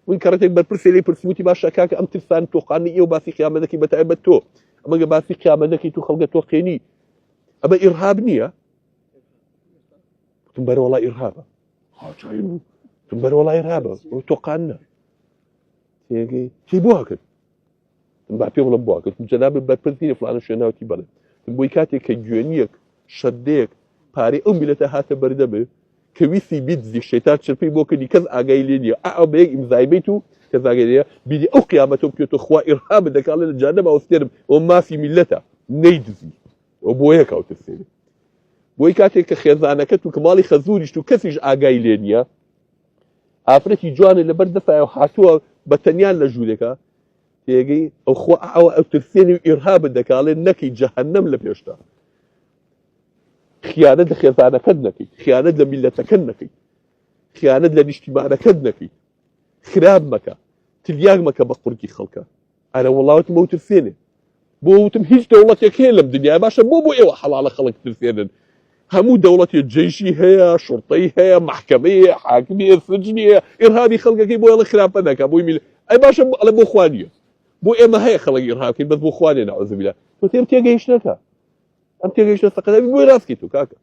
وين كرتك بالبرسي لي برسموتي باشا كاك أم ترسان توقعني إيه وباسي قيامتك بتعبت تو أما باسي قيامتك تو خلقت توقيني أما إرهاب نية تنبر والله إرهابا تنبر والله إرهابا وتوقعنا شي بوها كده تنبع فيه ولا بوها كده جناب بالبرسي فلان شنو تبلا بويكاتي كجونيك شديك باري بلتها هات بردبه كويسي بيتزي الشيطان شرفي بوكني كذا أجايلينيا أعبيك إمزايبيتو كذا أجايلينيا بيدي أو قيامتهم كيوتو خوا إرهاب دك على الجانب أو استرب وما في ملته نيدزي وبويك أو تسيري بويكاتي كخيزانة كتو كمالي خزوريش تو كسيج أجايلينيا أفرتي جوان اللي بردفع وحاتوها بتنيان لجودك تيجي أو خوا أو تسيري إرهاب دك على نكي جهنم لبيشتا خيانة لخيزانة كدنكي خيانة لملة كدنكي خيانة للاجتماع كدنكي خراب مكا تلياق مكا بقركي خلقا أنا والله تموت الثاني بو تمهيج دولتي كيلم دنيا باشا بو إيوه حلال خلق الثاني همو دولتي الجيشي هي شرطي هي محكمية حاكمية سجنية إرهابي خلقك بو يلا خراب أنك بو يميل أي باشا على بو خوانية بو إما هي خلق إرهابي بس بو خوانية نعوذ بالله فتير تيجيش لك أم تيجيش لك بو راسكي تو كاكا